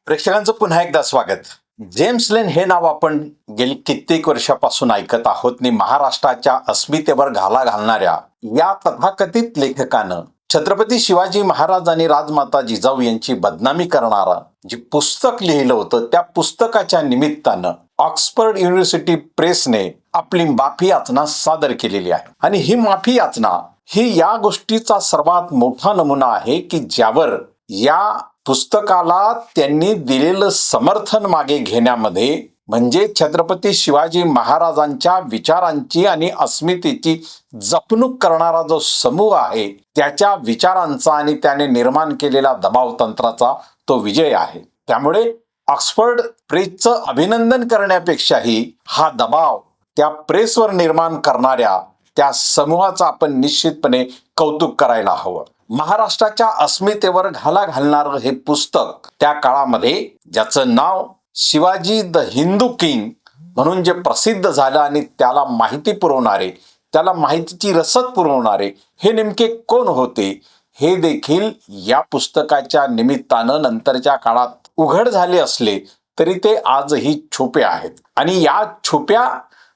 प्रेक्षकांचं पुन्हा एकदा स्वागत. जेम्स लेन हे नाव आपण गेली कित्येक वर्षापासून ऐकत आहोत आणि महाराष्ट्राच्या अस्मितेवर घाला घालणाऱ्या या तथाकथित लेखकानं छत्रपती शिवाजी महाराज आणि राजमाता जिजाऊ यांची बदनामी करणारा जे पुस्तक लिहिलं होतं, त्या पुस्तकाच्या निमित्तानं ऑक्सफर्ड युनिव्हर्सिटी प्रेसने आपली माफी याचना सादर केलेली आहे. आणि ही माफी याचना ही या गोष्टीचा सर्वात मोठा नमुना आहे की ज्यावर या पुस्तकाला त्यांनी दिलेलं समर्थन मागे घेण्यामध्ये, म्हणजे छत्रपती शिवाजी महाराजांच्या विचारांची आणि अस्मितेची जपणूक करणारा जो समूह आहे त्याच्या विचारांचा आणि त्याने निर्माण केलेला दबाव तंत्राचा तो विजय आहे. त्यामुळे ऑक्सफर्ड प्रेसचं अभिनंदन करण्यापेक्षाही हा दबाव त्या प्रेसवर निर्माण करणाऱ्या त्या समूहाचा आपण निश्चितपणे कौतुक करायला हवं. महाराष्ट्राच्या अस्मितेवर घाला घालणारं हे पुस्तक त्या काळामध्ये ज्याचं नाव शिवाजी द हिंदू किंग म्हणून जे प्रसिद्ध झालं आणि त्याला माहिती पुरवणारे, त्याला माहितीची रसद पुरवणारे हे नेमके कोण होते हे देखील या पुस्तकाच्या निमित्तानं नंतरच्या काळात उघड झाले असले तरी ते आजही छुपे आहेत. आणि या छुप्या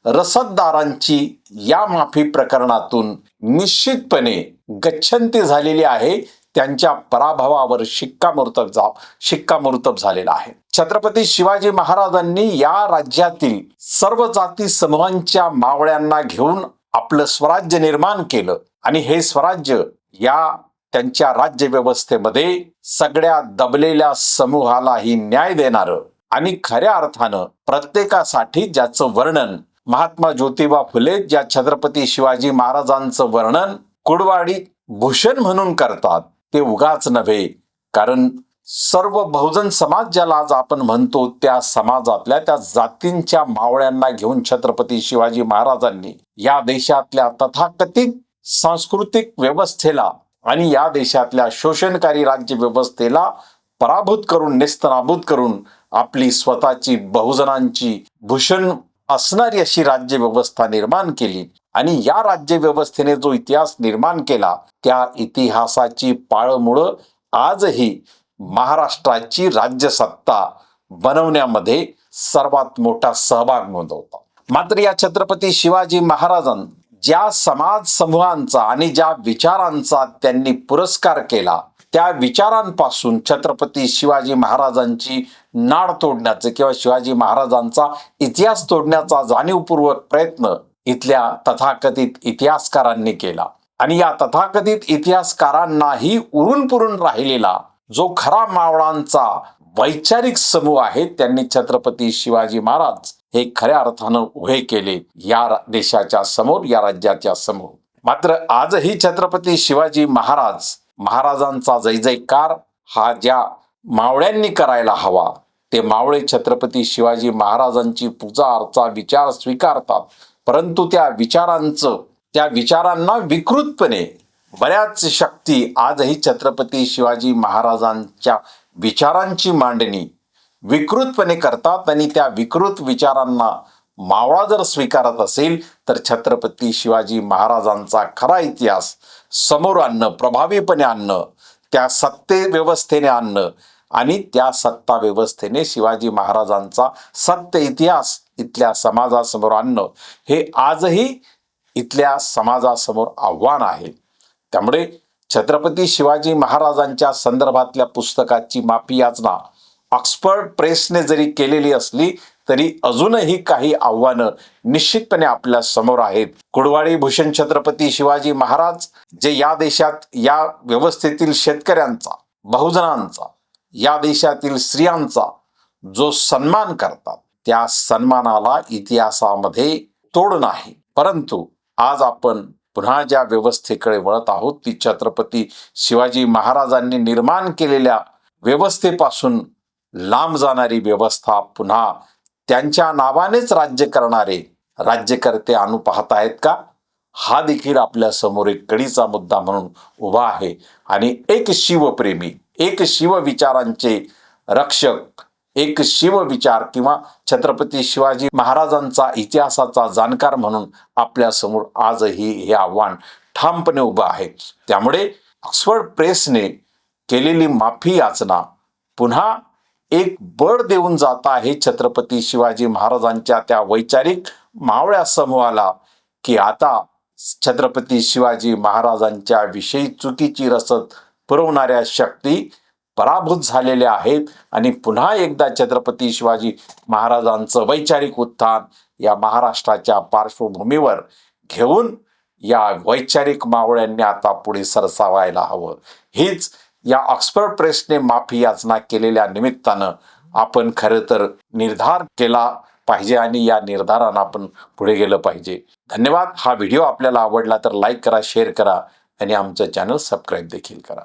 रसददारांची या माफी प्रकरणातून निश्चितपणे गच्छंती झालेली आहे. त्यांच्या पराभवावर शिक्कामोर्तब झालेला आहे. छत्रपती शिवाजी महाराजांनी या राज्यातील सर्व जाती समूहांच्या मावळ्यांना घेऊन आपलं स्वराज्य निर्माण केलं आणि हे स्वराज्य या त्यांच्या राज्य व्यवस्थेमध्ये सगळ्या दबलेल्या समूहालाही न्याय देणारं आणि खऱ्या अर्थानं प्रत्येकासाठी ज्याचं वर्णन महात्मा ज्योतिबा फुले ज्या छत्रपती शिवाजी महाराजांचं वर्णन कुडवाडी भूषण म्हणून करतात ते उगाच नव्हे, कारण सर्व बहुजन समाज ज्याला आज आपण म्हणतो त्या समाजातल्या त्या जातींच्या मावळ्यांना घेऊन छत्रपती शिवाजी महाराजांनी या देशातल्या तथाकथित सांस्कृतिक व्यवस्थेला आणि या देशातल्या शोषणकारी राज्य व्यवस्थेला पराभूत करून, नेस्तनाबूत करून आपली स्वतःची बहुजनांची भूषण असणारी अशी राज्य व्यवस्था निर्माण केली. आणि या राज्य व्यवस्थेने जो इतिहास निर्माण केला त्या इतिहासाची पाळंमुळं आजही महाराष्ट्राची राज्यसत्ता बनवण्यामध्ये सर्वात मोठा सहभाग नोंदवतात. मात्र या छत्रपती शिवाजी महाराजांनी ज्या समाज समूहांचा आणि ज्या विचारांचा त्यांनी पुरस्कार केला त्या विचारांपासून छत्रपती शिवाजी महाराजांची नाड तोडण्याचे किंवा शिवाजी महाराजांचा इतिहास तोडण्याचा जाणीवपूर्वक प्रयत्न इथल्या तथाकथित इतिहासकारांनी केला. आणि या तथाकथित इतिहासकारांनाही उरून पुरून राहिलेला जो खरा मावळांचा वैचारिक समूह आहे त्यांनी छत्रपती शिवाजी महाराज हे खऱ्या अर्थानं उभे केले या देशाच्या समोर, या राज्याच्या समोर. मात्र आजही छत्रपती शिवाजी महाराजांचा जय जयकार हा ज्या मावळ्यांनी करायला हवा ते मावळे छत्रपती शिवाजी महाराजांची पूजा अर्चा विचार स्वीकारतात, परंतु त्या विचारांना विकृतपणे बऱ्याच शक्ती आजही छत्रपती शिवाजी महाराजांच्या विचारांची मांडणी विकृतपणे करतात. आणि त्या विकृत विचारांना मावळा जर स्वीकारत असेल तर छत्रपती शिवाजी महाराजांचा खरा इतिहास समोर आणणं, प्रभावीपणे आणणं, त्या सत्ते व्यवस्थेने आणणं आणि त्या सत्ता व्यवस्थेने शिवाजी महाराजांचा सत्य इतिहास इथल्या समाजासमोर आणणं हे आजही इथल्या समाजासमोर आव्हान आहे. त्यामुळे छत्रपती शिवाजी महाराजांच्या संदर्भातल्या पुस्तकाची माफी याचना ऑक्सफर्ड प्रेसने जरी केलेली असली तरी अजूनही काही आव्हानं निश्चितपणे आपल्या समोर आहेत. कुडवाडी भूषण छत्रपती शिवाजी महाराज जे या देशात या व्यवस्थेतील शेतकऱ्यांचा, बहुजनांचा, या देशातील स्त्रियांचा जो सन्मान करतात त्या सन्मानाला इतिहासामध्ये तोड नाही. परंतु आज आपण पुन्हा ज्या व्यवस्थेकडे वळत आहोत ती छत्रपती शिवाजी महाराजांनी निर्माण केलेल्या व्यवस्थेपासून लांब जाणारी व्यवस्था पुन्हा त्यांच्या नावानेच राज्य करणारे राज्यकर्ते आणू पाहत आहेत का, हा देखील आपल्या समोर एक कळीचा मुद्दा म्हणून उभा आहे. आणि एक शिवप्रेमी, एक शिवविचारांचे रक्षक, एक शिवविचार किंवा छत्रपती शिवाजी महाराजांचा इतिहासाचा जाणकार म्हणून आपल्या समोर आजही हे आव्हान ठामपणे उभं आहे. त्यामुळे ऑक्सफर्ड प्रेसने केलेली माफी याचना पुन्हा एक बळ देऊन जात आहे छत्रपती शिवाजी महाराजांच्या त्या वैचारिक मावळ्या समूहाला की आता छत्रपती शिवाजी महाराजांच्या विषयी चुकीची रसद पुरवणाऱ्या शक्ती पराभूत झालेल्या आहेत आणि पुन्हा एकदा छत्रपती शिवाजी महाराजांचं वैचारिक उत्थान या महाराष्ट्राच्या पार्श्वभूमीवर घेऊन या वैचारिक मावळ्यांनी आता पुढे सरसावायला हवं. हीच या ऑक्सफर्ड प्रेसने माफी याचना केलेल्या निमित्तानं आपण खरं तर निर्धार केला पाहिजे आणि या निर्धारानं आपण पुढे गेलं पाहिजे. धन्यवाद. हा व्हिडिओ आपल्याला आवडला तर लाईक करा, शेअर करा आणि आमचं चॅनल सबस्क्राईब देखील करा.